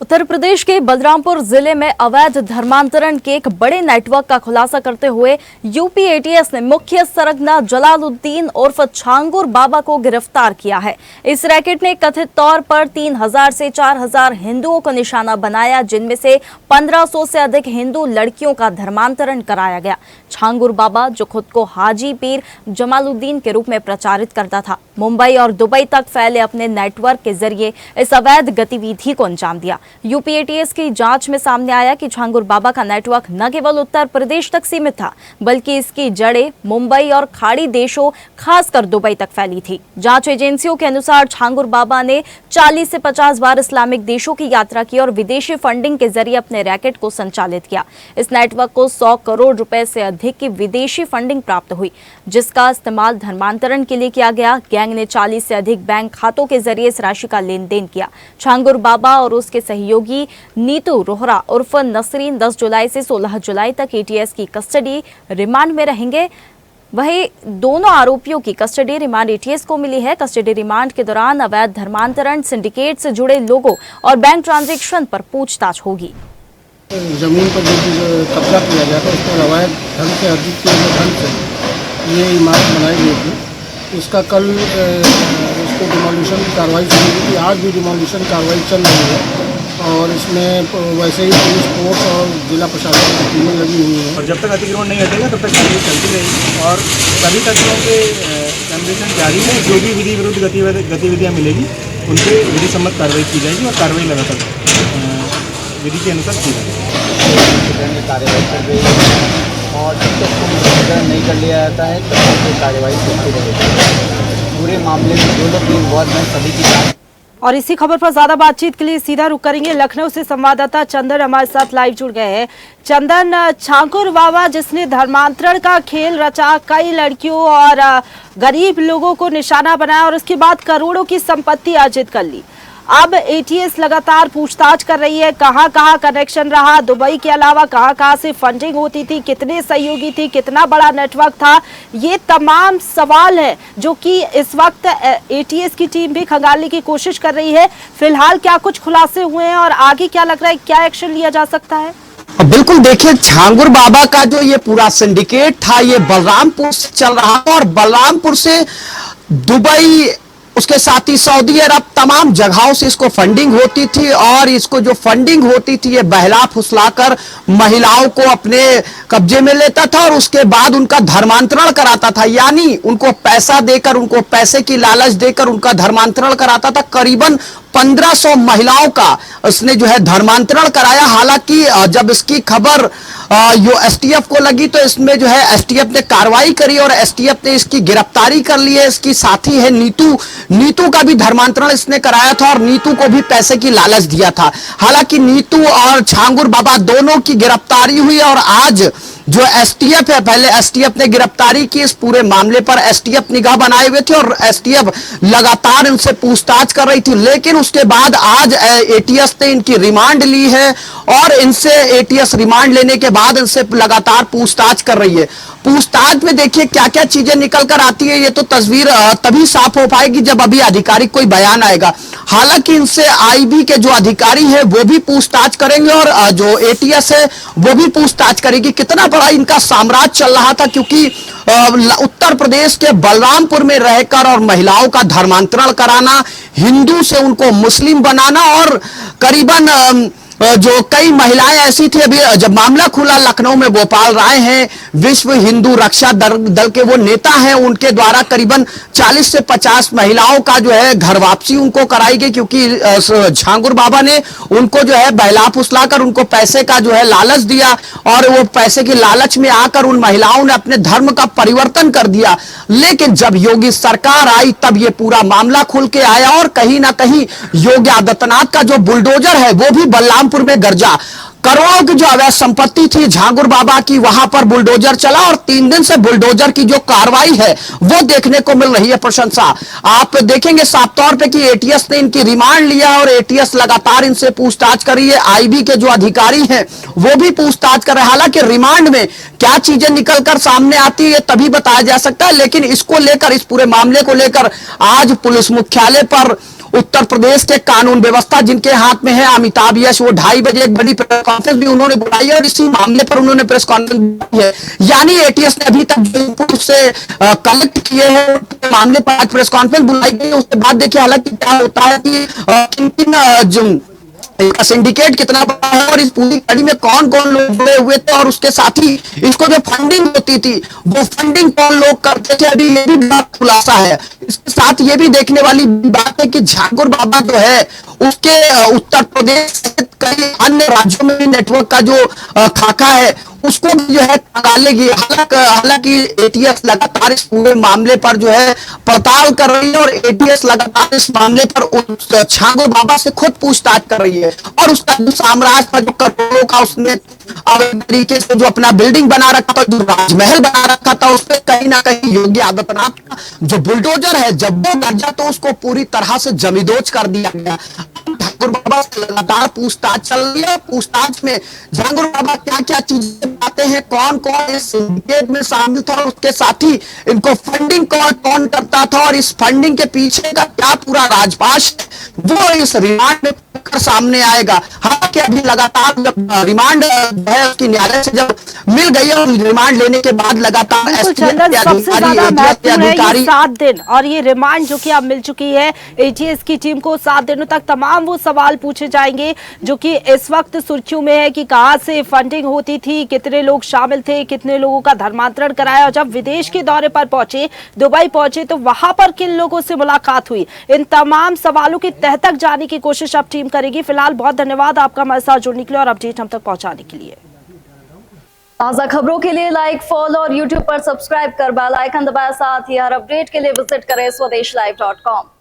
उत्तर प्रदेश के बलरामपुर जिले में अवैध धर्मांतरण के एक बड़े नेटवर्क का खुलासा करते हुए यूपी एटीएस ने मुख्य सरगना जलालुद्दीन उर्फ छांगुर बाबा को गिरफ्तार किया है। इस रैकेट ने कथित तौर पर 3000 से 4000 हिंदुओं को निशाना बनाया, जिनमें से 1500 से अधिक हिंदू लड़कियों का धर्मांतरण कराया गया। छांगुर बाबा, जो खुद को हाजी पीर जमालुद्दीन के रूप में प्रचारित करता था, मुंबई और दुबई तक फैले अपने नेटवर्क के जरिए इस अवैध गतिविधि को अंजाम दिया। यूपी एटीएस की जांच में सामने आया कि छांगुर बाबा का नेटवर्क न केवल उत्तर प्रदेश तक सीमित था, बल्कि इसकी जड़ें मुंबई और खाड़ी देशों, खासकर दुबई तक फैली थी। जांच एजेंसियों के अनुसार छांगुर बाबा ने 40 से 50 बार इस्लामिक देशों की यात्रा की और विदेशी फंडिंग के जरिए अपने रैकेट को संचालित किया। इस नेटवर्क को 100 करोड़ रुपए से अधिक की विदेशी फंडिंग प्राप्त हुई, जिसका इस्तेमाल धर्मांतरण के लिए किया गया। गैंग ने 40 से अधिक बैंक खातों के जरिए इस राशि का लेन देन किया। छांगुर बाबा और उसके सहयोगी नीतू रोहरा उर्फ नसरीन 10 जुलाई से 16 जुलाई तक एटीएस की कस्टडी रिमांड में रहेंगे। वहीं दोनों आरोपियों की कस्टडी रिमांड एटीएस को मिली है। कस्टडी रिमांड के दौरान अवैध धर्मांतरण, सिंडिकेट से जुड़े लोगों और बैंक ट्रांजैक्शन पर पूछताछ होगी। जमीन पर जो कब्जा किया गया था, उस पर अवैध ढंग से अर्जित किए गए धन से ये इमारत बनाई गई थी। इसका कल इसको डिमोलिशन की कार्रवाई शुरू हुई थी। आज भी डिमोलिशन कार्रवाई चल रही है और इसमें वैसे ही पुलिस फोर्स और जिला प्रशासन की टीमें लगी हुई हैं। और जब तक अतिक्रमण नहीं हटेगा तब तक कार्रवाई चलती रहेगी और सभी तत्वों के एग्जामिनेशन जारी है। जो भी विधि विरुद्ध गतिविधियाँ मिलेगी उन पर विधि सम्मत कार्रवाई की जाएगी और कार्रवाई लगातार विधि के अनुसार की जाएगी। कार्रवाई चल रही है और जब तक पुलिस नहीं कर लिया जाता है तब तक कार्रवाई चलती रहेगी। पूरे मामले में जो लोग इन्वॉल्व हैं सभी की जांच। और इसी खबर पर ज्यादा बातचीत के लिए सीधा रुख करेंगे। लखनऊ से संवाददाता चंदन हमारे साथ लाइव जुड़ गए हैं। चंदन, छांगुर बाबा जिसने धर्मांतरण का खेल रचा, कई लड़कियों और गरीब लोगों को निशाना बनाया और उसके बाद करोड़ों की संपत्ति अर्जित कर ली, अब एटीएस लगातार पूछताछ कर रही है। कहां कहां कनेक्शन रहा, दुबई के अलावा कहां कहां से फंडिंग होती थी, कितने सहयोगी थी, कितना बड़ा नेटवर्क था, ये तमाम सवाल है जो कि इस वक्त एटीएस की टीम भी खंगालने की कोशिश कर रही है। फिलहाल क्या कुछ खुलासे हुए हैं और आगे क्या लग रहा है, क्या एक्शन लिया जा सकता है? बिल्कुल, देखिए, छांगुर बाबा का जो ये पूरा सिंडिकेट था ये बलरामपुर से चल रहा था और बलरामपुर से दुबई, उसके साथ ही सऊदी अरब, तमाम जगहों से इसको फंडिंग होती थी और इसको जो फंडिंग होती थी ये बहला फुसलाकर महिलाओं को अपने कब्जे में लेता था और उसके बाद उनका धर्मांतरण कराता था। यानी उनको पैसा देकर, उनको पैसे की लालच देकर उनका धर्मांतरण कराता था। करीबन 1500 महिलाओं का उसने जो है धर्मांतरण कराया। हालांकि जब इसकी खबर एसटीएफ को लगी तो इसमें जो है एसटीएफ ने कार्रवाई करी और एसटीएफ ने इसकी गिरफ्तारी कर ली है। इसकी साथी है नीतू का भी धर्मांतरण इसने कराया था और नीतू को भी पैसे की लालच दिया था। हालांकि नीतू और छांगुर बाबा दोनों की गिरफ्तारी हुई और आज जो एसटीएफ है, पहले एसटीएफ ने गिरफ्तारी की। इस पूरे मामले पर एसटीएफ निगाह बनाए हुए थे और एसटीएफ लगातार इनसे पूछताछ कर रही थी, लेकिन उसके बाद आज एटीएस ने इनकी रिमांड ली है और इनसे एटीएस रिमांड लेने के बाद इनसे लगातार पूछताछ कर रही है। पूछताछ में देखिए क्या क्या चीजें निकल कर आती है, ये तो तस्वीर तभी साफ हो पाएगी जब अभी आधिकारिक कोई बयान आएगा। हालांकि इनसे आईबी के जो अधिकारी हैं वो भी पूछताछ करेंगे और जो एटीएस है वो भी पूछताछ करेगी। कितना बड़ा इनका साम्राज्य चल रहा था, क्योंकि उत्तर प्रदेश के बलरामपुर में रहकर और महिलाओं का धर्मांतरण कराना, हिंदू से उनको मुस्लिम बनाना और करीबन जो कई महिलाएं ऐसी थी। अभी जब मामला खुला लखनऊ में, गोपाल राय हैं, विश्व हिंदू रक्षा दल के वो नेता हैं, उनके द्वारा करीबन 40 से 50 महिलाओं का जो है घर वापसी उनको कराई गई, क्योंकि छांगुर बाबा ने उनको जो है बहला फुसलाकर उनको पैसे का जो है लालच दिया और वो पैसे की लालच में आकर उन महिलाओं ने अपने धर्म का परिवर्तन कर दिया। लेकिन जब योगी सरकार आई तब ये पूरा मामला खुल के आया और कहीं ना कहीं योगी आदित्यनाथ का जो बुलडोजर है वो भी बलरामपुर में गरजा। करोड़ों की जो अवैध संपत्ति थी छांगुर बाबा की, वहां पर बुलडोजर चला और 3 दिन से बुलडोजर की जो कार्रवाई है वो देखने को मिल रही है प्रशंसा। आप देखेंगे साफ तौर पे कि एटीएस ने इनकी रिमांड लिया और एटीएस लगातार इनसे पूछताछ कर रही है। आईबी के जो अधिकारी हैं वो भी पूछताछ कर रहे हैं। हालांकि रिमांड में क्या चीजें निकलकर सामने आती है तभी बताया जा सकता है, लेकिन इसको लेकर, इस पूरे मामले को लेकर आज पुलिस मुख्यालय पर उत्तर प्रदेश के कानून व्यवस्था जिनके हाथ में है, अमिताभ यश, वो 2:30 बजे एक बड़ी प्रेस कॉन्फ्रेंस भी उन्होंने बुलाई है और इसी मामले पर उन्होंने प्रेस कॉन्फ्रेंस बुलाई है। यानी एटीएस ने अभी तक जो इनपुट से कलेक्ट किए हैं मामले पर आज प्रेस कॉन्फ्रेंस बुलाई गई। उसके बाद देखिए हालांकि क्या होता है कि किन सिंडिकेट कितना बड़ा है और इस पूरी कड़ी में कौन कौन लोग जुड़े हुए थे और उसके साथ ही इसको जो फंडिंग होती थी वो फंडिंग कौन लोग करते थे, अभी ये भी बड़ा खुलासा है। इसके साथ ये भी देखने वाली बात है कि झांकुर बाबा जो है उसके उत्तर प्रदेश सहित कई अन्य राज्यों में भी नेटवर्क का जो खाका है उसको भी जो है टालेगी। हालांकि एटीएस लगातार इस पूरे मामले पर जो है पड़ताल कर रही है और एटीएस लगातार इस मामले पर झांकुर बाबा से खुद पूछताछ कर रही है और उसका जो साम्राज्य था, जो करोड़ों का उसने तरीके से जो अपना बिल्डिंग बना रखा था, जो राजमहल बना रखा था, उस पर कहीं ना कहीं योगी आदित्यनाथ का जो बुलडोजर है जब वो गरजा तो उसको पूरी तरह से जमींदोज कर दिया गया। झांकुर बाबा से लगातार पूछताछ चल रही है। पूछताछ में झांकुर बाबा क्या क्या चीजें बताते हैं, कौन कौन इस सिंडिकेट में शामिल था और उसके साथ ही इनको फंडिंग कौन कौन करता था और इस फंडिंग के पीछे का क्या पूरा राजपाश वो इस रिमांड में सामने आएगा। हालांकि अभी लगातार जब रिमांड है उसकी न्यायालय से जब मिल गई है और रिमांड लेने के बाद लगातार चंदन सबसे ज्यादा महत्वपूर्ण है ये 7 दिन और ये रिमांड जो कि अब मिल चुकी है एटीएस की टीम को। 7 दिनों तक तमाम वो सवाल पूछे जाएंगे जो कि इस वक्त सुर्खियों में है कि कहां से फंडिंग होती थी, कितने लोग शामिल थे, कितने लोगों का धर्मांतरण कराया और जब विदेश के दौरे पर पहुंचे, दुबई पहुंचे तो वहां पर किन लोगों से मुलाकात हुई। इन तमाम सवालों की तह तक जाने की कोशिश अब टीम करेगी। फिलहाल बहुत धन्यवाद आपका हमारे साथ जुड़ने के लिए और अपडेट हम तक पहुंचाने के लिए। ताजा खबरों के लिए लाइक, फॉलो और यूट्यूब पर सब्सक्राइब कर बेल आइकन दबाएं। साथ ही हर अपडेट के लिए विजिट करें स्वदेशलाइव.com।